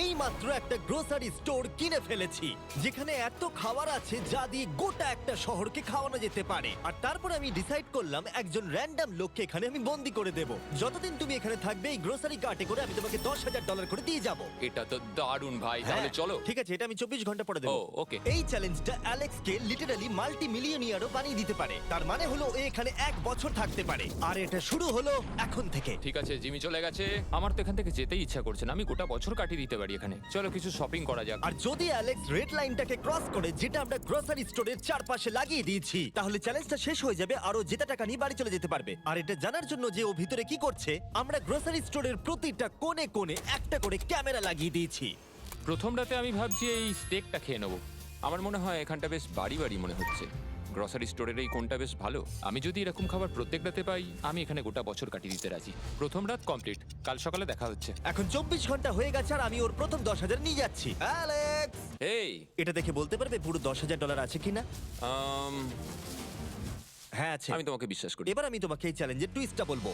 এই মাত্র একটা গ্রোসারি স্টোর কিনে ফেলেছি যেখানে এত খাবার আছে যা দিয়ে গোটা একটা শহরকে খাওয়ানো যেতে পারে। আর তারপর আমি ডিসাইড করলাম একজন র্যান্ডম লোককে এখানে আমি বন্দি করে দেব। যতদিন তুমি এখানে থাকবে এই গ্রোসারি কার্টে করে আমি তোমাকে $10,000 করে দিয়ে যাবো। এটা তো দারুণ ভাই, তাহলে চলো। ঠিক আছে, এটা আমি 24 ঘন্টা পরে দেবো। ও, okay. এই চ্যালেঞ্জটা অ্যালেক্সকে লিটারালি মাল্টি মিলিয়নিয়ারও বানিয়ে দিতে পারে। তার মানে হলো ও এখানে 1 বছর থাকতে পারে। আর এটা শুরু হলো এখন থেকে। ঠিক আছে, জিমি চলে গেছে। আমার তো এখান থেকে যেতেই ইচ্ছা করছে না। আমি গোটা বছর কাটিয়ে দিতে পারি এখানে। চলো কিছু শপিং করা যাক। আর যদি অ্যালেক্স রেড লাইনটাকে ক্রস করে, যেটা আমরা গ্রোসারি স্টোরের চারপাশে লাগিয়ে দিয়েছি, তাহলে চ্যালেঞ্জটা শেষ হয়ে যাবে আর ও জেতা টাকা নিয়ে বাড়ি চলে যেতে পারবে। আর এটা জানার জন্য যে ও ভিতরে কি করছে, আমরা গ্রোসারি স্টোরের প্রতিটা কোণে কোণে একটা করে ক্যামেরা লাগিয়ে দিয়েছি। প্রথম রাতে আমি ভাবছি এই স্টেকটা খেয়ে নেবো। আমার মনে হয় এখানটা বেশ বাড়ি বাড়ি মনে হচ্ছে। গ্রসারি স্টোরের এই কোনটা বেশ ভালো। আমি যদি এরকম খাবার প্রত্যেক রাতে পাই, আমি এখানে গোটা বছর কাটিয়ে দিতে রাজি। প্রথম রাত কমপ্লিট, কাল সকালে দেখা হচ্ছে। এখন 24 ঘন্টা হয়ে গেছে আর আমি ওর প্রথম 10,000 নিয়ে যাচ্ছি। অ্যালেক্স, এই এটা দেখে বলতে পারবে পুরো $10,000 আছে কিনা? হ্যাঁ আছে। আমি তোমাকে বিশ্বাস করি। এবার আমি তোমাকে এই চ্যালেঞ্জের টুইস্টটা বলবো।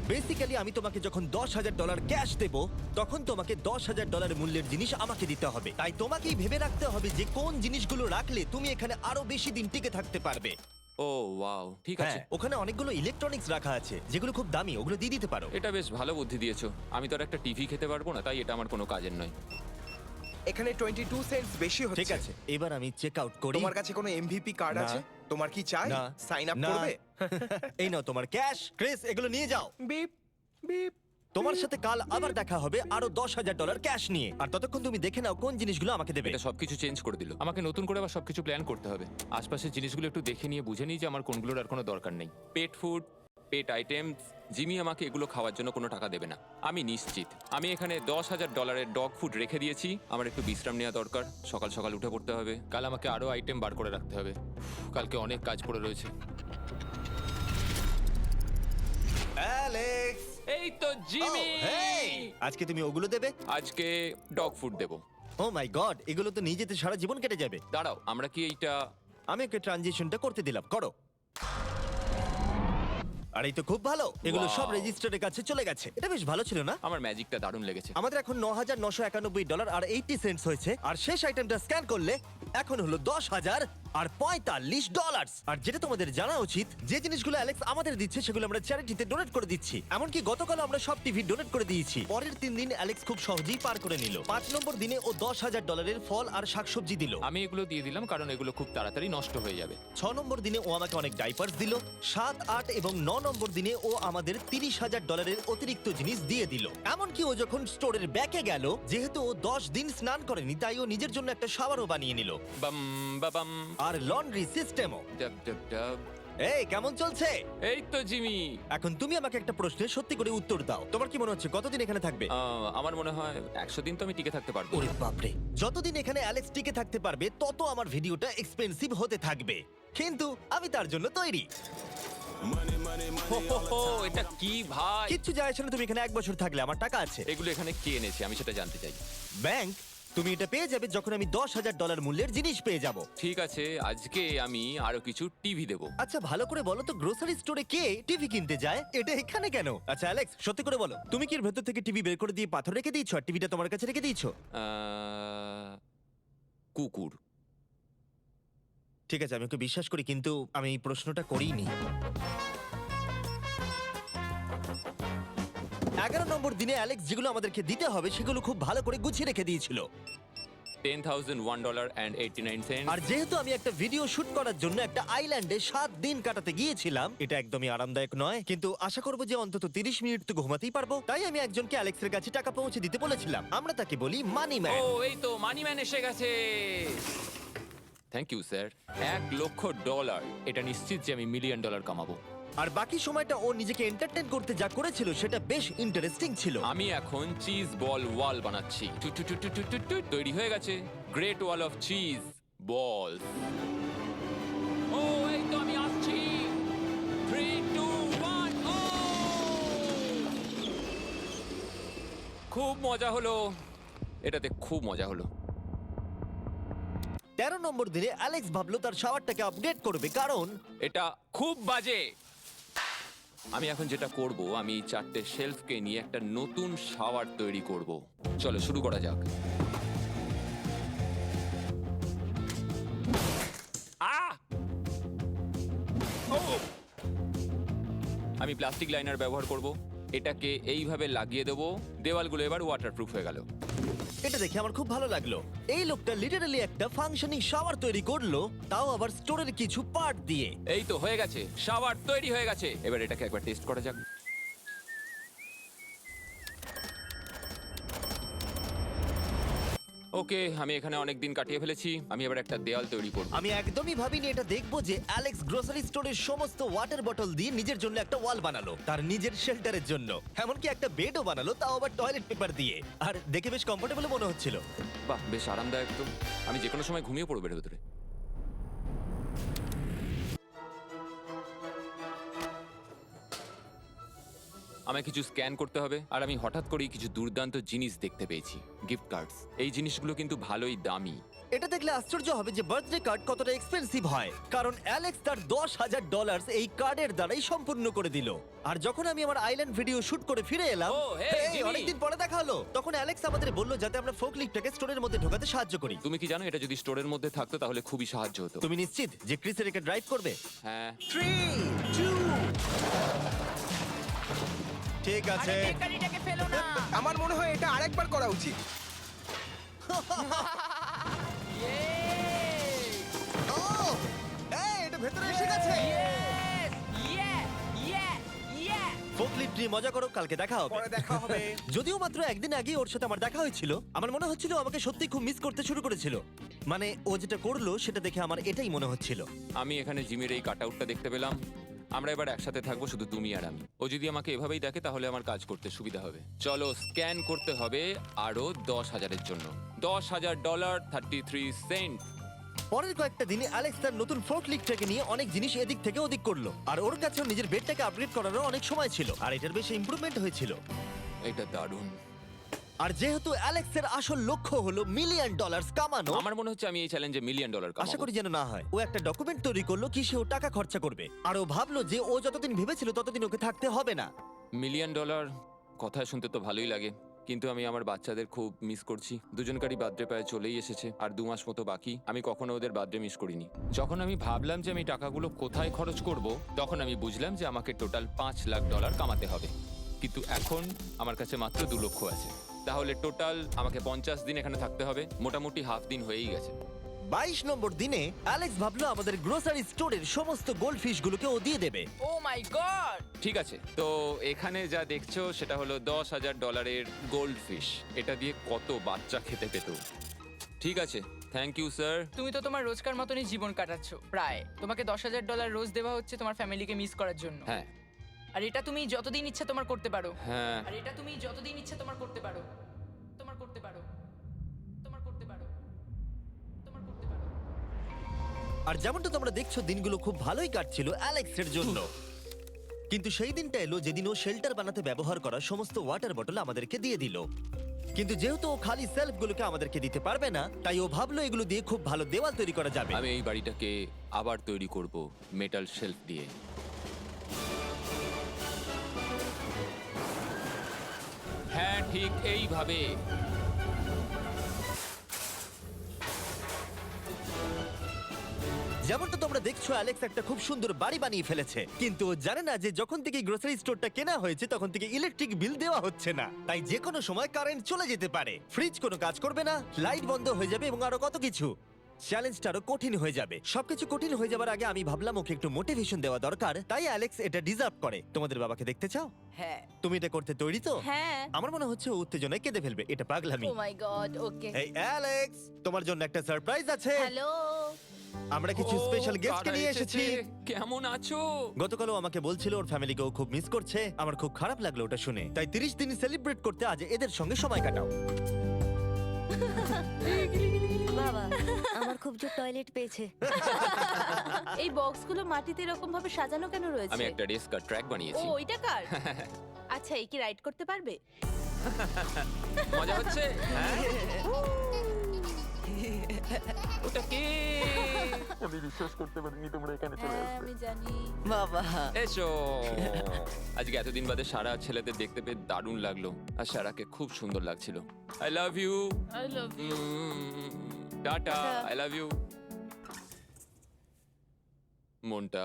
বেসিক্যালি আমি তোমাকে যখন $10,000 ক্যাশ দেব, তখন তোমাকে $10,000 মূল্যের জিনিস আমাকে দিতে হবে। তাই তোমাকেই ভেবে রাখতে হবে যে কোন জিনিসগুলো রাখলে তুমি এখানে আরো বেশি দিন টিকে থাকতে পারবে। ও ওয়াও, ঠিক হ্যাঁ, আছে। ওখানে অনেকগুলো ইলেকট্রনিক্স রাখা আছে যেগুলো খুব দামি, ওগুলো দিয়ে দিতে পারো। এটা বেশ ভালো বুদ্ধি দিয়েছো। আমি তো আর একটা টিভি খেতে পারবো না, তাই এটা আমার কোনো কাজের নয়। এখানে 22 সেন্টস বেশি হচ্ছে। ঠিক আছে, এবার আমি চেক আউট করি। তোমার কাছে কোনো এমভিপি কার্ড না। আছে? তোমার কি চাই? না। সাইন আপ না। করবে? এই নাও তোমার ক্যাশ। ক্রিস, এগুলো নিয়ে যাও। Beep beep. তোমার সাথে কাল আবার দেখা হবে আরো $10,000 ক্যাশ নিয়ে। আর ততক্ষণ তুমি দেখে নাও কোন জিনিসগুলো আমাকে দেবে। এটা সবকিছু চেঞ্জ করে দিল। আমাকে নতুন করে আবার সবকিছু প্ল্যান করতে হবে। আশপাশের জিনিসগুলো একটু দেখে নিয়ে বুঝে নিই যে আমার কোনগুলোর আর কোনো দরকার নেই। পেট ফুড, পেট আইটেমস। জিমি আমাকে এগুলো খাওয়ার জন্য কোনো টাকা দেবে না, আমি নিশ্চিত। আমি এখানে $10,000 ডগ ফুড রেখে দিয়েছি। আমার একটু বিশ্রাম নেওয়া দরকার। সকাল সকাল উঠে পড়তে হবে। কাল আমাকে আরো আইটেম বার করে রাখতে হবে। কালকে অনেক কাজ পড়ে রয়েছে। অ্যালেক্স, এই তো জিমি। Oh, hey! আজকে তুমি ওগুলো দেবে? আজকে ডগ ফুড দেবো। ও মাই গড, এগুলো তো নিয়ে যেতে সারা জীবন কেটে যাবে। দাঁড়াও, আমরা কি এইটা আমি ওকে ট্রানজিশনটা করতে দিলাম, করো। আর এই তো খুব ভালো, এগুলো Wow! সব রেজিস্টারের কাছে চলে গেছে। এটা বেশ ভালো ছিল না? আমার ম্যাজিকটা দারুণ লেগেছে। আমাদের এখন $9,991 আর 80 সেন্টস হয়েছে। আর শেষ আইটেমটা স্ক্যান করলে এখন হলো $10,045। আর যেটা তোমাদের জানা উচিত, যে জিনিসগুলো অ্যালেক্স আমাদের দিচ্ছে সেগুলো আমরা চ্যারিটিতে ডোনেট করে দিচ্ছি। এমনকি গতকাল আমরা সব টিভি ডোনেট করে দিয়েছি। পরের 3 দিন অ্যালেক্স খুব সহজেই পার করে নিল। 5 নম্বর দিনে ও $10,000 ফল আর শাকসবজি দিল। আমি এগুলো দিয়ে দিলাম কারণ এগুলো খুব তাড়াতাড়ি নষ্ট হয়ে যাবে। 6 নম্বর দিনে ও আমাকে অনেক ডাইপার্স দিল। 7, 8 এবং 9 নম্বর দিনে ও আমাদের $30,000 অতিরিক্ত জিনিস দিয়ে দিল। এমনকি ও যখন স্টোরের ব্যাকে গেল, যেহেতু ও 10 দিন স্নান করেনি, তাই ও নিজের জন্য একটা শাওয়ারও বানিয়ে নিল। বাম বাবাম। আর লন্ড্রি সিস্টেমও। ডাব ডাব ডাব। এই কেমন চলছে? এই তো জিমি। এখন তুমি আমাকে একটা প্রশ্নের সত্যি করে উত্তর দাও। তোমার কি মনে হচ্ছে কতদিন এখানে থাকবে? আমার মনে হয় 100 দিন তো আমি টিকে থাকতে পারবো। ওরে বাপরে, যতদিন এখানে অ্যালেক্স টিকে থাকতে পারবে তত আমার ভিডিওটা এক্সপেন্সিভ হতে থাকবে। কিন্তু আমি তার জন্য তৈরি। হো, এটা কি ভাই? কিচ্ছু যায় আসে না, তুমি এখানে 1 বছর থাকলে আমার টাকা আছে। এগুলো এখানে কে এনেছে আমি সেটা জানতে চাই। ব্যাংক, তুমি এটা পেয়ে যাবে যখন আমি $10,000 মূল্যের জিনিস পেয়ে যাব। ঠিক আছে, আজকে আমি আরো কিছু টিভি দেবো। আচ্ছা ভালো করে বলো তো, গ্রোসারি স্টোরে কে টিভি কিনতে যায়? এটা এখানে কেন? আচ্ছা অ্যালেক্স, সত্যি করে বলো, তুমি কি এর ভেতর থেকে টিভি বের করে দিয়ে পাথর রেখে দিয়েছো আর টিভিটা তোমার কাছে রেখে দিয়েছো? কুকুর। ঠিক আছে, আমি ওকে বিশ্বাস করি, কিন্তু আমি এই প্রশ্নটা করিনি। 11 নম্বর দিনে অ্যালেক্স যেগুলো আমাদেরকে দিতে হবে সেগুলো খুব ভালো করে গুছিয়ে রেখে দিয়েছিল। $10,001.89। আর যেহেতু আমি একটা ভিডিও শুট করার জন্য একটা আইল্যান্ডে 7 দিন কাটাতে গিয়েছিলাম, এটা একদমই আরামদায়ক নয়, কিন্তু আশা করবো যে অন্তত 30 মিনিট তো ঘুমাতেই পারবো। তাই আমি একজনকে অ্যালেক্সের কাছে টাকা পৌঁছে দিতে বলেছিলাম। আমরা তাকে বলি মানি ও, ম্যান। এই তো মানি ম্যান এসে গেছে। Thank you sir. $1,00,000। এটা নিশ্চিত যে আমি $1 মিলিয়ন কামাবো। আর বাকি সময়টা ও নিজেকে এন্টারটেইন করতে যা করেছিল সেটা বেশ ইন্টারেস্টিং ছিল। আমি এখন চিজ বল ওয়াল বানাচ্ছি। তৈরি হয়ে গেছে great wall of cheese ball. ও, এই তো আমি আসছি। 3, 2, 1। ও, খুব মজা হলো, এটাতে খুব মজা হলো। 13 নম্বর দিনে অ্যালেক্স ভাবলো তার শাওয়ারটাকে আপডেট করবে, কারণ এটা খুব বাজে। আমি এখন যেটা করব, আমি এই 4টে শেলফকে নিয়ে একটা নতুন শাওয়ার তৈরি করব। চলো শুরু করা যাক। আহ! ও! আমি প্লাস্টিক লাইনার ব্যবহার করব। এটাকে এইভাবে লাগিয়ে দেবো। দেওয়ালগুলো এবার ওয়াটারপ্রুফ হয়ে গেল। এটা দেখে আমার খুব ভালো লাগলো। এই লোকটা লিটারালি একটা ফাংশনিং শাওয়ার তৈরি করলো, তাও আবার স্টোরের কিছু পার্ট দিয়ে। এই তো হয়ে গেছে, শাওয়ার তৈরি হয়ে গেছে। এবার এটাকে একবার টেস্ট করা যাক। ওকে, আমি এখানে অনেক দিন কাটিয়ে ফেলেছি। আমি এবার একটা দেওয়াল তৈরি করব। আমি একদমই ভাবিনি এটা দেখবো যে অ্যালেক্স গ্রোসারি স্টোরের সমস্ত ওয়াটার বটল দিয়ে নিজের জন্য একটা ওয়াল বানালো, তার নিজের শেল্টারের জন্য। এমনকি একটা বেডও বানালো, তাও আবার টয়লেট পেপার দিয়ে। আর দেখে বেশ কমফোর্টেবল মনে হচ্ছিল। বাহ, বেশ আরামদায়ক তো। আমি যে কোনো সময় ঘুমিয়ে পড়বো এর ভেতরে। আমায় কিছু স্ক্যান করতে হবে, আর আমি হঠাৎ করেই কিছু দুর্দান্ত জিনিস দেখতে পেয়েছি। Gift cards. এই জিনিসগুলো কিন্তু ভালোই দামি। এটা দেখলে আশ্চর্য হবে যে বার্থডে কার্ড কতটা এক্সপেন্সিভ হয়, কারণ অ্যালেক্স তার $10,000 এই কার্ডের দ্বারাই সম্পূর্ণ করে দিল। আর যখন আমি আমার আইল্যান্ড ভিডিও শুট করে ফিরে এলাম, ও, hey, hey, জিমি! অনেকদিন পরে দেখা হলো, তখন অ্যালেক্স আমাদের বললো যাতে আমরা ফোকলিফটটাকে স্টোরের মধ্যে ঢোকাতে সাহায্য করি। তুমি কি জানো, এটা যদি স্টোরের মধ্যে থাকতো তাহলে খুবই সাহায্য হতো। তুমি নিশ্চিত যে ক্রিসের একে ড্রাইভ করবে? হ্যাঁ। 3, 2, ঠিক আছে। গাড়িটাকে ফেলো না। আমার মনে হয় এটা আরেকবার করা উচিত। ও, এই, এটা ভেতরে এসে গেছে। ফোকলিফট নিয়ে মজা করো, কালকে দেখা হবে। পরে দেখা হবে। যদিও মাত্র একদিন আগে ওর সাথে আমার দেখা হয়েছিল, আমার মনে হচ্ছিল ও আমাকে সত্যি খুব মিস করতে শুরু করেছিল। মানে ও যেটা করলো সেটা দেখে আমার এটাই মনে হচ্ছিল। আমি এখানে জিমির এই কাট আউটটা দেখতে পেলাম। আমরা এবার একসাথে থাকবো, শুধু তুমি আর আমি। ও যদি আমাকে এভাবেই দেখে তাহলে আমার কাজ করতে সুবিধা হবে। চলো স্ক্যান করতে হবে আরো 10,000-এর জন্য। $10,000 33 সেন্ট। পরের কয়েকটা দিনে অ্যালেক্স তার নতুন ফোকলিফটটাকে নিয়ে অনেক জিনিস এদিক থেকে ওদিক করলো, আর ওর কাছেও নিজের বেডটাকে আপগ্রেড করারও অনেক সময় ছিল, আর এটার বেশ ইমপ্রুভমেন্ট হয়েছিল। এটা দারুণ। আর যেহেতু অ্যালেক্সের আসল লক্ষ্য হলো $1 মিলিয়ন কামানো, আমার মনে হচ্ছে আমি এই চ্যালেঞ্জে $1 মিলিয়ন আশা কামাবো। করি যেন না হয়। ও একটা ডকুমেন্ট তৈরি করলো কি সে ও টাকা খরচা করবে, আর ও ভাবলো যে ও যতদিন ভেবেছিল ততদিন ওকে থাকতে হবে না। $1 মিলিয়ন কথা শুনতে তো ভালোই লাগে, কিন্তু আমি আমার বাচ্চাদের খুব মিস করছি। দুজনকারই বার্থডে প্রায় চলেই এসেছে, আর 2 মাস মতো বাকি। আমি কখনো ওদের বার্থডে মিস করিনি। যখন আমি ভাবলাম যে আমি টাকাগুলো কোথায় খরচ করব, তখন আমি বুঝলাম যে আমাকে টোটাল $5 লাখ কামাতে হবে। কিন্তু এখন আমার কাছে মাত্র 2 লক্ষ আছে। তাহলে টোটাল আমাকে 50 দিন এখানে থাকতে হবে। মোটামুটি হাফ দিন হয়েই গেছে। 22 নম্বর দিনে অ্যালেক্স ভাবলো আমাদের গ্রোসারি স্টোরের সমস্ত গোল্ড ফিশ গুলোকে ও দিয়ে দেবে। ও মাই গড। ঠিক আছে, তো এখানে যা দেখছো সেটা হলো $10,000 গোল্ড ফিশ। এটা দিয়ে কত বাচ্চা খেতে পেত। ঠিক আছে, থ্যাংক ইউ স্যার। তুমি তো তোমার রোজকার মতনই জীবন কাটাচ্ছো প্রায়। তোমাকে $10,000 রোজ দেওয়া হচ্ছে তোমার ফ্যামিলিকে মিস করার জন্য। হ্যাঁ আর এটা তুমি যতদিন ইচ্ছা তোমার করতে পারো। হ্যাঁ। আর এটা তুমি যতদিন ইচ্ছা তোমার করতে পারো। তোমার করতে পারো। তোমার করতে পারো। তোমার করতে পারো। আর যেমনটা তোমরা দেখছো দিনগুলো খুব ভালোই কাটছিল অ্যালেক্সের জন্য, কিন্তু সেই দিনটা এলো যেদিন ও শেল্টার বানাতে ব্যবহার করা সমস্ত ওয়াটার বটল আমাদেরকে দিয়ে দিল। কিন্তু যেহেতু ও খালি সেলফগুলোকে আমাদেরকে দিতে পারবে না, তাই ও ভাবলো এগুলো দিয়ে খুব ভালো দেওয়াল তৈরি করা যাবে। আমি এই বাড়িটাকে আবার তৈরি করব মেটাল শেলফ দিয়ে। হ্যাঁ, ঠিক এইভাবে। যেমনটা তোমরা দেখছো অ্যালেক্স একটা খুব সুন্দর বাড়ি বানিয়ে ফেলেছে, কিন্তু ও জানে না যে যখন থেকে গ্রোসারি স্টোরটা কেনা হয়েছে তখন থেকে ইলেকট্রিক বিল দেওয়া হচ্ছে না। তাই যে কোনো সময় কারেন্ট চলে যেতে পারে, ফ্রিজ কোনো কাজ করবে না, লাইট বন্ধ হয়ে যাবে এবং আরো কত কিছু। চ্যালেঞ্জটা আরো কঠিন হয়ে যাবে। সবকিছু কঠিন হয়ে যাবার আগে আমি ভাবলাম ওকে একটু মোটিভেশন দেওয়া দরকার, তাই অ্যালেক্স এটা ডিজার্ভ করে। তোমাদের বাবাকে দেখতে চাও? হ্যাঁ তুমি এটা করতে তৈরি তো? হ্যাঁ আমার মনে হচ্ছে ও উত্তেজনায় কেঁদে ফেলবে, এটা পাগলামি। ও মাই গড ওকে এই অ্যালেক্স, তোমার জন্য একটা সারপ্রাইজ আছে। হ্যালো আমরা কিছু ও, স্পেশাল গেস্টকে কারা নিয়ে এসেছি। কেমন আছো? গতকালও আমাকে বলছিল ওর ফ্যামিলিকেও খুব মিস করছে। আমার খুব খারাপ লাগলো ওটা শুনে, তাই 30 দিন সেলিব্রেট করতে আজ এদের সঙ্গে সময় কাটাও। বাবা আমার খুব জোর টয়লেট পেয়েছে এই বক্সগুলো মাটিতে এরকম ভাবে সাজানো কেন আমি রয়েছে? একটা রেসকার ট্র্যাক ও বানিয়েছি। ওইটা কার? আচ্ছা এই কি রাইড করতে পারবে? মজা হচ্ছে? হ্যাঁ। ওটা কে? আমি বিশ্বাস করতে পারিনি তোমরা এখানে হ্যাঁ আমি জানি। বাবা এসো আজকে এতদিন বাদে সারা ছেলেদের দেখতে পেয়ে দারুণ লাগলো আর সারাকে খুব সুন্দর লাগছিল। I love you, I love you. টাটা, টাটা। I love you. মনটা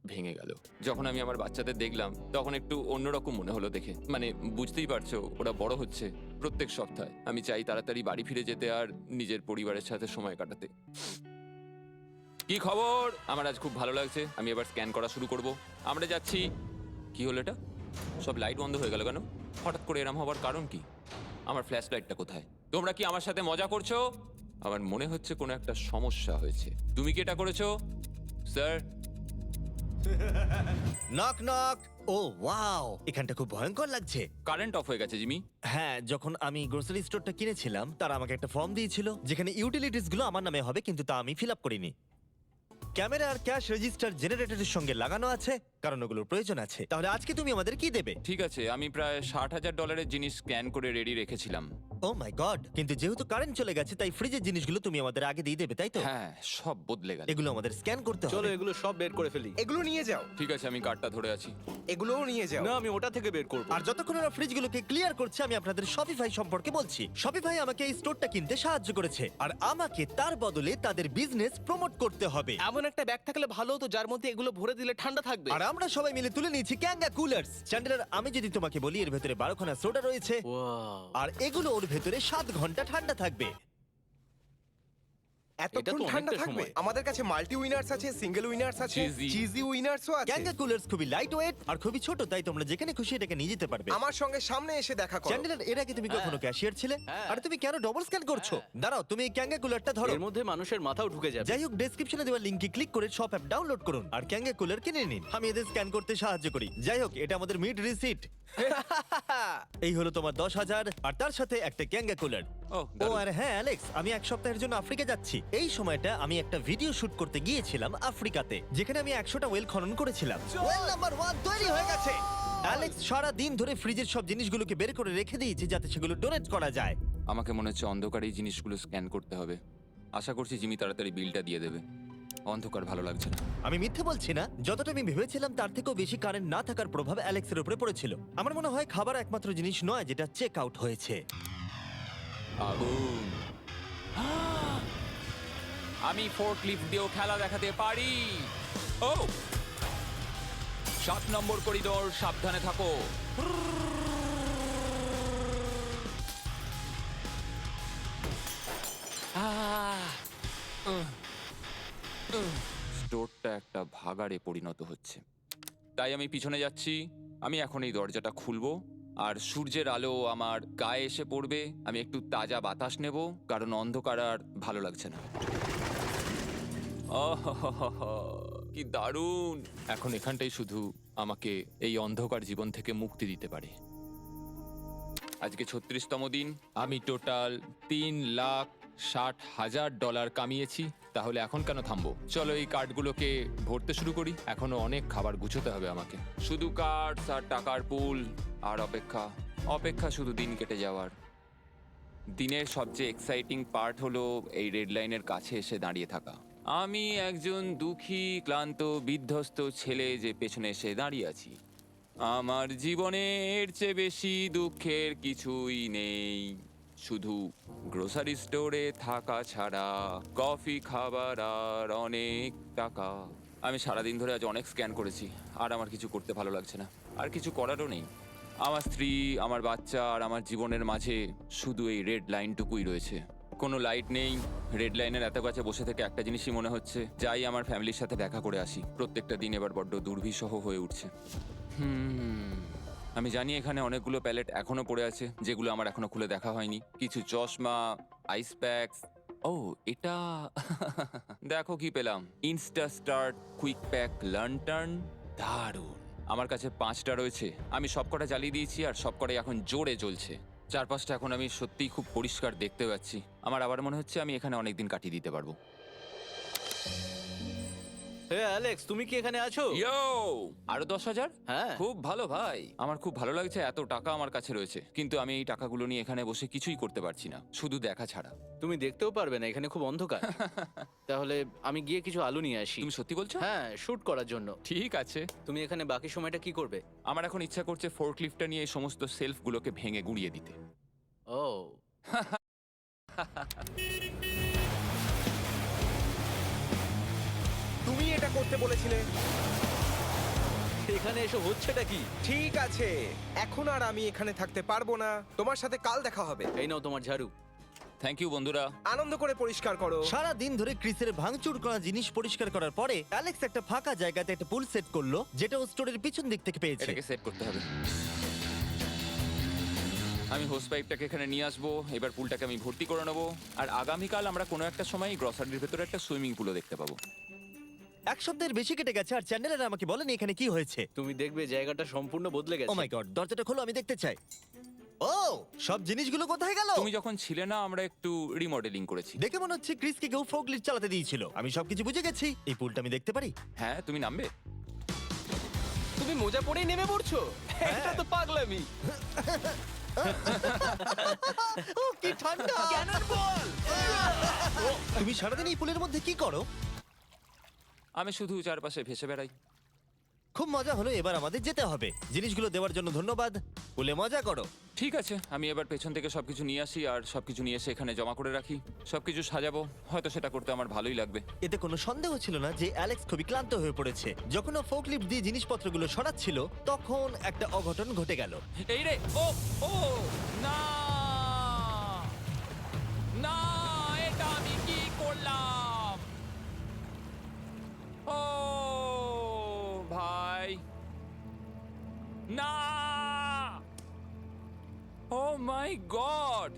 ভেঙে গেল যখন আমি আমার বাচ্চাদের দেখলাম, তখন একটু অন্যরকম মনে হলো দেখে। মানে বুঝতেই পারছো, ওরা বড় হচ্ছে প্রত্যেক সপ্তাহে। আমি চাই তাড়াতাড়ি বাড়ি ফিরে যেতে আর নিজের পরিবারের সাথে সময় কাটাতে। কি খবর? আমার আজ খুব ভালো লাগছে। আমি এবার স্ক্যান করা শুরু করব। আমরা যাচ্ছি। কি হলো এটা? সব লাইট বন্ধ হয়ে গেল কেন? হঠাৎ করে এরম হবার কারণ কি? আমার ফ্ল্যাশ লাইটটা কোথায়? তোমরা কি আমার সাথে মজা করছো? আমার মনে হচ্ছে কোনো একটা সমস্যা হয়েছে। তুমি কি এটা করেছো sir? Knock knock. Oh wow, এখানটা খুব ভয়ঙ্কর লাগছে। কারেন্ট অফ হয়ে গেছে জিমি। হ্যাঁ, যখন আমি গ্রোসারি স্টোরটা কিনেছিলাম তারা আমাকে একটা ফর্ম দিয়েছিল যেখানে ইউটিলিটিস গুলো আমার নামে হবে, কিন্তু তা আমি ফিল আপ করিনি। ক্যামেরা আর ক্যাশ রেজিস্টার জেনারেটরের সঙ্গে লাগানো আছে, কারণ ওগুলোর প্রয়োজন আছে। তাহলে আজকে তুমি আমাদের কি দেবে? ঠিক আছে, আমি প্রায় $60,000 জিনিস স্ক্যান করে রেডি রেখেছিলাম। ও মাই গড, কিন্তু যেহেতু কারেন্ট চলে গেছে তাই ফ্রিজের জিনিসগুলো তুমি আমাদের আগে দিয়ে দেবে, তাই তো? হ্যাঁ, সব বদলে গেল। এগুলো আমাদের স্ক্যান করতে চলো হবে। এগুলো সব বের করে ফেলি। এগুলো নিয়ে যাও, ঠিক আছে, আমি কার্ডটা ধরে আছি। এগুলোও নিয়ে যাও। না আমি ওটা থেকে বের করব। আর যতক্ষণ ওরা ফ্রিজগুলোকে ক্লিয়ার করছে, আমি আপনাদের শপিফাই সম্পর্কে বলছি। শপিফাই আমাকে এই স্টোরটা কিনতে সাহায্য করেছে, আর আমাকে তার বদলে তাদের বিজনেস প্রমোট করতে হবে। এমন একটা ব্যাগ থাকলে ভালো হতো যার মধ্যে এগুলো ভরে দিলে ঠান্ডা থাকবে। আর আমরা সবাই মিলে তুলে নিয়েছি ক্যাঙ্গা কুলার্স। চ্যান্ডেলার, আমি যদি তোমাকে বলি এর ভেতরে 12খানা সোডা রয়েছে, ওয়াও, আর এগুলো ওর ভেতরে 7 ঘন্টা ঠান্ডা থাকবে। এতক্ষণ এটা তো ঠান্ডা অনেকটা থাকবে? সময়। আমাদের কাছে মাল্টি উইনার্স আছে, সিঙ্গেল উইনার্স আছে, Cheesy। চিজি উইনার্সও আছে। ক্যাঙ্গা কুলার্স খুবই লাইট ওয়েট আর খুবই ছোট, তাই তোমরা যেখানে খুশি এটাকে নিয়ে যেতে পারবে। আমার সঙ্গে সামনে এসে দেখা করো। চ্যান্ডেলার, এর আগে তুমি কখনো ক্যাশিয়ার ছিলে? হ্যাঁ। আর তুমি কেন ডবল স্ক্যান করছো? দাঁড়াও, তুমি এই ক্যাঙ্গা কুলারটা ধরো। এর মধ্যে মানুষের মাথাও ঢুকে যাবে। যাই হোক, ডেসক্রিপশনে দেওয়া লিংকে ক্লিক করে শপ অ্যাপ ডাউনলোড করুন আর ক্যাঙ্গা কুলার কিনে নিন। আমি এদের স্ক্যান করতে সাহায্য করি। যাই হোক, এটা আমাদের মিড রিসিট। এই হলো তোমার 10,000 আর তার সাথে একটা ক্যাঙ্গা কুলার। ও, ও দারুণ। আর হ্যাঁ অ্যালেক্স, আমি এক সপ্তাহের জন্য আফ্রিকা যাচ্ছি। এই সময়টা আমি একটা ভিডিও শুট করতে গিয়েছিলাম আফ্রিকাতে, যেখানে আমি 100টা ওয়েল খনন করেছিলাম। ওয়েল নাম্বার 1 তৈরি হয়ে গেছে। অ্যালেক্স সারা দিন ধরে ফ্রিজের সব জিনিসগুলোকে বের করে রেখে দিয়েছে যাতে সেগুলো ডোনেট করা যায়। আমাকে মনে হচ্ছে অন্ধকারে এই জিনিসগুলো স্ক্যান করতে হবে। আশা করছি জিমি তাড়াতাড়ি বিলটা দিয়ে দেবে। অন্ধকার ভালো লাগছে না। আমি মিথ্যে বলছি না, যতটা আমি ভেবেছিলাম তার থেকেও বেশি কারেন্ট না থাকার প্রভাব অ্যালেক্সের উপরে পড়েছিল। আমার মনে হয় খাবার একমাত্র জিনিস নয় যেটা চেক আউট হয়েছে। আগুন। আমি ফোর্ট লিফট দিয়েও খেলা দেখাতে পারি। ও, 7 নম্বর করিডোর, সাবধানে থাকো। স্টোরটা একটা ভাগাড়ে পরিণত হচ্ছে, তাই আমি পিছনে যাচ্ছি। আমি এখন এই দরজাটা খুলবো আর সূর্যের আলো আমার গায়ে এসে পড়বে। আমি একটু তাজা বাতাস নেব, কারণ অন্ধকার আর ভালো লাগছে না। আহাহাহা, কি দারুণ! এখন এখানটাই শুধু আমাকে এই অন্ধকার জীবন থেকে মুক্তি দিতে পারে। আজকে 36তম দিন। আমি টোটাল $3,60,000 কামিয়েছি। তাহলে এখন কেন থামবো? চলো এই কার্ডগুলোকে ভরতে শুরু করি। এখনো অনেক খাবার গুছোতে হবে আমাকে। শুধু কার্ড আর টাকার পুল আর অপেক্ষা, অপেক্ষা, শুধু দিন কেটে যাওয়ার। দিনের সবচেয়ে এক্সাইটিং পার্ট হলো এই রেড লাইনের কাছে এসে দাঁড়িয়ে থাকা। আমি একজন দুঃখী, ক্লান্ত, বিধ্বস্ত ছেলে যে পেছনে এসে দাঁড়িয়ে আছি। আমার জীবনে এর চেয়ে বেশি দুঃখের কিছুই নেই, শুধু গ্রোসারি স্টোরে থাকা ছাড়া, কফি খাবার আর অনেক টাকা। আমি সারাদিন ধরে আজ অনেক স্ক্যান করেছি আর আমার কিছু করতে ভালো লাগছে না, আর কিছু করারও নেই। আমার স্ত্রী, আমার বাচ্চা আর আমার জীবনের মাঝে শুধু এই রেড লাইনটুকুই রয়েছে। কোনো লাইট নেই। রেড লাইনের এত কাছে বসে থেকে একটা জিনিসই মনে হচ্ছে, যাই আমার ফ্যামিলির সাথে দেখা করে আসি। প্রত্যেকটা দিন এবার বড্ড দুর্বিষহ হয়ে উঠছে। আমি জানি এখানে অনেকগুলো প্যালেট এখনো পড়ে আছে যেগুলো আমার এখনো খুলে দেখা হয়নি। কিছু চশমা, আইস প্যাকস। ও, এটা দেখো কি পেলাম, ইনস্টা স্টার্ট কুইক প্যাক লান্টার্ন। দারুণ! আমার কাছে 5টা রয়েছে। আমি সবকটা জ্বালিয়ে দিয়েছি আর সবকটাই এখন জোরে জ্বলছে। চারপাশটা এখন আমি সত্যিই খুব পরিষ্কার দেখতে পাচ্ছি। আমার আবার মনে হচ্ছে আমি এখানে অনেকদিন কাটিয়ে দিতে পারবো। হে অ্যালেক্স, তুমি কি এখানে আছো? ইয়ো, আরো 10,000? হ্যাঁ। খুব ভালো ভাই, আমার খুব ভালো লাগছে এত টাকা আমার কাছে রয়েছে, কিন্তু আমি এই টাকাগুলো নিয়ে এখানে বসে কিছুই করতে পারছি না, শুধু দেখা ছাড়া। তুমি দেখতেও পারবে না, এখানে খুব অন্ধকার। তাহলে আমি গিয়ে কিছু আলু নিয়ে আসি। তুমি সত্যি বলছো? হ্যাঁ, শুট করার জন্য। ঠিক আছে। তুমি এখানে বাকি সময়টা কি করবে? আমার এখন ইচ্ছা করছে ফোর্কলিফটটা নিয়ে এই সমস্ত সেলফগুলোকে ভেঙে গুঁড়িয়ে দিতে। ও, তুমি এটা করতে বলেছিলে। এখানে এসে হচ্ছেটা কি? ঠিক আছে, এখন আর আমি এখানে থাকতে পারবো না। তোমার সাথে কাল দেখা হবে। এই নাও তোমার ঝাড়ু। থ্যাংক ইউ বন্ধুরা। আনন্দ করে পরিষ্কার করো। সারা দিন ধরে ক্রিসের ভাঙচুর করা জিনিস পরিষ্কার করার পরে অ্যালেক্স একটা ফাঁকা জায়গাতে একটা পুল সেট করলো, যেটা ও স্টোরের পিছন দিক থেকে পেয়েছে। এটাকে সেট করতে হবে। আমি হোস পাইপটাকে এখানে নিয়ে আসবো, এবার পুলটাকে আমি ভর্তি করে নেবো, আর আগামীকাল আমরা কোনো একটা সময় গ্রসারির ভেতরে একটা সুইমিং পুলও দেখতে পাবো। এক সপ্তাহের বেশি কেটে গেছে আর চ্যান্ডেলার আমাকে বলেনি এখানে কি হয়েছে। তুমি দেখবে জায়গাটা সম্পূর্ণ বদলে ও গেছে। মাই গড, দরজাটা খোলো, আমি দেখতে চাই। ও, সব জিনিসগুলো কোথায় গেল? তুমি যখন ছিলে না, আমরা একটু রিমডেলিং করেছি। দেখে মনে হচ্ছে ক্রিসকে কেউ ফোর্কলিফট চালাতে দিয়েছিল। আমি সবকিছু বুঝে গেছি। এই পুলটা আমি দেখতে পারি? হ্যাঁ, তুমি নামবে? তুমি মোজা পরেই নেমে পড়ছো? এটা তো পাগলামি। ও কি ঠান্ডা! তুমি সারাদিন এই পুলের মধ্যে কি করো? আমি শুধু চারপাশে ভেসে বেড়াই। খুব মজা হলো, এবার আমাদের যেতে হবে। জিনিসগুলো দেওয়ার জন্য ধন্যবাদ। পুলে মজা করো। ঠিক আছে, আমি এবার পেছন থেকে সবকিছু নিয়ে আসি আর সবকিছু নিয়ে এসে এখানে জমা করে রাখি, সবকিছু সাজাবো। হয়তো সেটা করতে আমার ভালোই লাগবে। এতে কোনো সন্দেহ ছিল না যে অ্যালেক্স খুবই ক্লান্ত হয়ে পড়েছে। যখন ও ফোর্কলিফট দিয়ে জিনিসপত্রগুলো সরাচ্ছিল, তখন একটা অঘটন ঘটে গেল। এই রে, ও ও না না, এটা আমি কি করলাম? ও ভাই, না! ও মাই গড!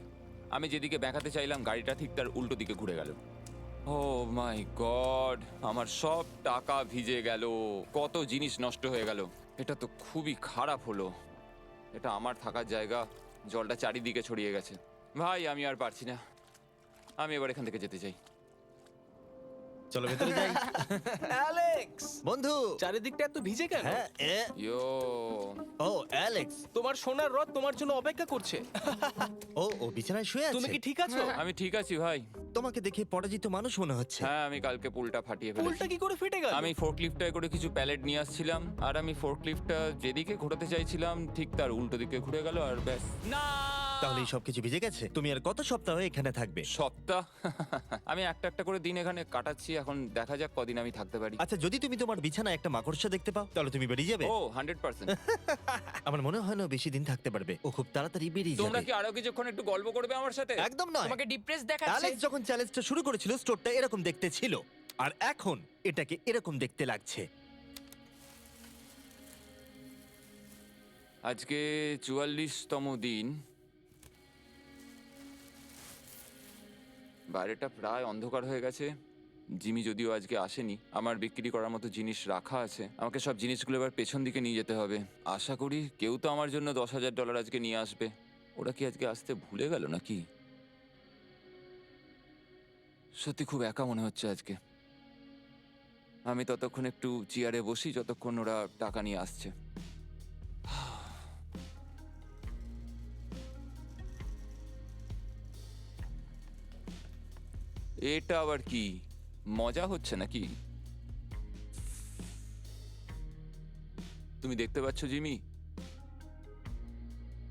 আমি যেদিকে ব্যাকাতে চাইলাম গাড়িটা ঠিক তার উল্টো দিকে ঘুরে গেল। ও মাই গড, আমার সব টাকা ভিজে গেল, কত জিনিস নষ্ট হয়ে গেল। এটা তো খুবই খারাপ হলো। এটা আমার থাকার জায়গা, জলটা চারিদিকে ছড়িয়ে গেছে। ভাই, আমি আর পারছি না, আমি এবার এখান থেকে যেতে চাই। চলো ভেতরে যাই। অ্যালেক্স, বন্ধু। চারিদিকটা এত ভিজে কেন? হ্যাঁ, ইয়ো, ও অ্যালেক্স। তোমার সোনার রথ তোমার জন্য অপেক্ষা করছে। ও বিছানায় শুয়ে তুমি আছে। কি ঠিক আছো? আমি ঠিক আছি ভাই। তোমাকে দেখে পরাজিত মানুষ মনে হচ্ছে। হ্যাঁ, আমি কালকে পুলটা ফাটিয়ে ফেলেছি। পুলটা কি করে ফেটে গেল? আমি ফোর্কলিফটটায় করে কিছু প্যালেট নিয়ে আসছিলাম, আর আমি ফোর্কলিফটটা যেদিকে ঘোরাতে চাইছিলাম ঠিক তার উল্টো দিকে ঘুরে গেল, আর ব্যাস। না! তাহলে এই সবকিছু ভিজে গেছে। তুমি আর কত সপ্তাহ এখানে থাকবে? সপ্তাহ? আমি একটা একটা করে দিন এখানে কাটাচ্ছি, এখন দেখা যাক কদিন আমি থাকতে পারি। আচ্ছা, যদি তুমি তোমার বিছানায় একটা মাকড়সা দেখতে পাও, তাহলে তুমি বেরিয়ে যাবে? ও 100%। আমার মনে হয় না ও বেশি দিন থাকতে পারবে। ও খুব তাড়াতাড়ি বেরিয়ে তোমরা যাবে। কি আরো কিছুক্ষণ একটু গল্প করবে আমার সাথে? একদম নয়। তোমাকে ডিপ্রেস দেখাচ্ছে। অ্যালেক্স যখন চ্যালেঞ্জটা শুরু করেছিল, স্টোরটা এরকম দেখতে ছিল, আর এখন এটাকে এরকম দেখতে লাগছে। আজকে 44তম দিন। বাইরেটা প্রায় অন্ধকার হয়ে গেছে। জিমি যদিও আজকে আসেনি, আমার বিক্রি করার মতো জিনিস রাখা আছে। আমাকে সব জিনিসগুলো এবার পেছন দিকে নিয়ে যেতে হবে। আশা করি কেউ তো আমার জন্য $10,000 আজকে নিয়ে আসবে। ওরা কি আজকে আসতে ভুলে গেল নাকি? সত্যি খুব একা মনে হচ্ছে আজকে। আমি ততক্ষণ একটু চেয়ারে বসি যতক্ষণ ওরা টাকা নিয়ে আসছে। এটা আবার কি মজা হচ্ছে নাকি? তুমি দেখতে পাচ্ছ জিমি,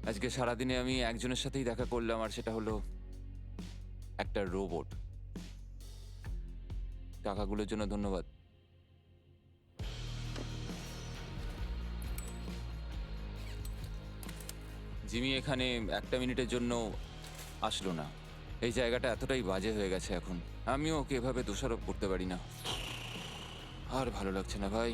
আজকে সারাদিনে আমি একজনের সাথেই দেখা করলাম, আর সেটা হলো একটা রোবট। টাকাগুলোর জন্য ধন্যবাদ। জিমি এখানে একটা মিনিটের জন্য আসলো না। এই জায়গাটা এতটাই বাজে হয়ে গেছে এখন, আমিও ওকে এভাবে দোষারোপ করতে পারি না। আর ভালো লাগছে না ভাই।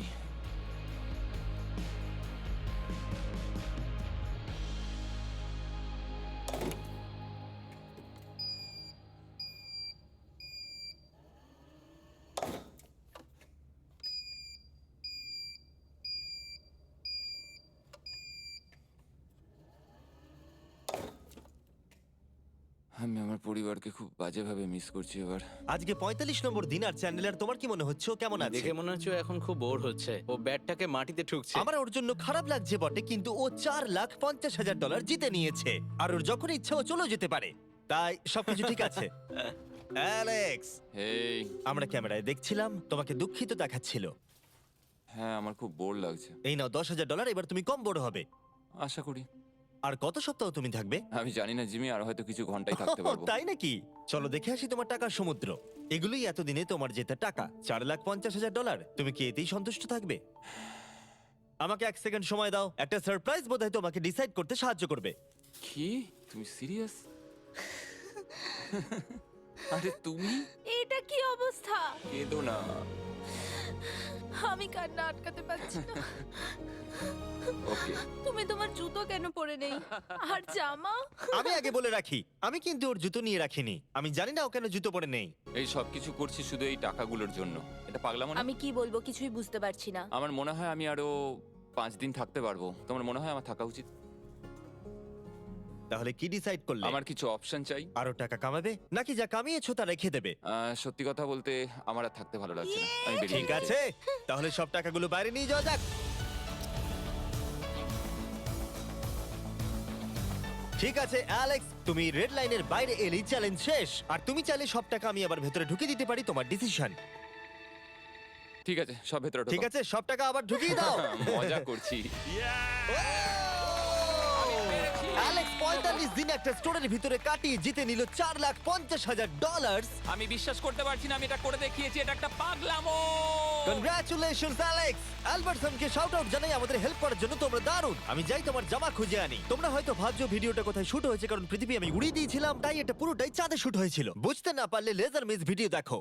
আমি আমার পরিবারকে খুব বাজেভাবে মিস করছি এবার। আজকে 45 নম্বর দিন আর চ্যান্ডেলার তোমার কি মনে হচ্ছে ও কেমন আছে? দেখে মনে হচ্ছে ও এখন খুব বোর হচ্ছে, ও ব্যাটটাকে মাটিতে ঠুকছে। আমার ওর জন্য খারাপ লাগছে বটে, কিন্তু ও $4,50,000 জিতে নিয়েছে আর ওর যখন ইচ্ছা ও চলেও যেতে পারে, তাই সবকিছু ঠিক আছে। অ্যালেক্স, এই, আমরা ক্যামেরায় দেখছিলাম, তোমাকে দুঃখিত দেখাচ্ছিল। হ্যাঁ আমার খুব বোর লাগছে। এই নাও $10,000, এবার তুমি কম বড় হবে। আশা করি। আর কত সপ্তাহ তুমি থাকবে? আমি জানি না জিমি, আর হয়তো কিছু ঘন্টাই থাকতে পারবো। তাই নাকি? চলো দেখে আসি তোমার টাকার সমুদ্র। এগুলোই এতদিনে তোমার জেতা টাকা, $4,50,000। তুমি কি এতেই সন্তুষ্ট থাকবে? আমাকে 1 সেকেন্ড সময় দাও, একটা সারপ্রাইজ বোধহয় তোমাকে ডিসাইড করতে সাহায্য করবে। কি, তুমি সিরিয়াস? আরে তুমি এটা কি অবস্থা? কেঁদো না। আমি কান্না আটকাতে পারছি না। ওকে, তুমি তোমার জুতো কেন পরে নেই? আর জামা? আমি আগে বলে রাখি, আমি কিন্তু ওর জুতো নিয়ে রাখিনি। আমি জানি না ও কেন জুতো পরে নেই। এই সব কিছু করছি শুধু এই টাকাগুলোর জন্য। এটা পাগলামো না? আমি কি বলবো কিছুই বুঝতে পারছি না। আমার মনে হয় আমি আরো 5 দিন থাকতে পারবো। তোমার মনে হয় আমার থাকা উচিত? তাহলে কি ডিসাইড করলে? আমার কিছু অপশন চাই। আরো টাকা কামাবে নাকি যা কামিয়েছো তা রেখে দেবে? সত্যি কথা বলতে আমার আর থাকতে ভালো লাগছে না, আমি বেরিয়ে ঠিক যেতে আছে, চাই। তাহলে সব টাকাগুলো বাইরে নিয়ে যাওয়া যাক। ঠিক আছে অ্যালেক্স, তুমি রেড লাইনের বাইরে এলেই চ্যালেঞ্জ শেষ। আর তুমি চাইলে সব টাকা আমি আবার ভেতরে ঢুকিয়ে দিতে পারি, তোমার ডিসিশন। ঠিক আছে, সব ভেতরে ঢোকো। ঠিক আছে, সব টাকা আবার ঢুকিয়ে দাও। মজা করছি। অ্যালেক্স 45 দিন একটা স্টোরের ভিতরে কাটিয়ে জিতে নিল $4,50,000। আমি বিশ্বাস করতে পারছি না আমি এটা করে দেখিয়েছি, এটা একটা পাগলামো। Congratulations Alex. অ্যালবার্টসনকে শাউট আউট জানাই আমাদের হেল্প করার জন্য, তোমরা দারুণ। আমি যাই তোমার জামা খুঁজে আনি। তোমরা হয়তো ভাবছো ভিডিওটা কোথায় শুট হয়েছে, কারণ পৃথিবী আমি উড়িয়ে দিয়েছিলাম, তাই এটা পুরোটাই চাঁদে শুট হয়েছিল। বুঝতে না পারলে লেজার মিস ভিডিও দেখো।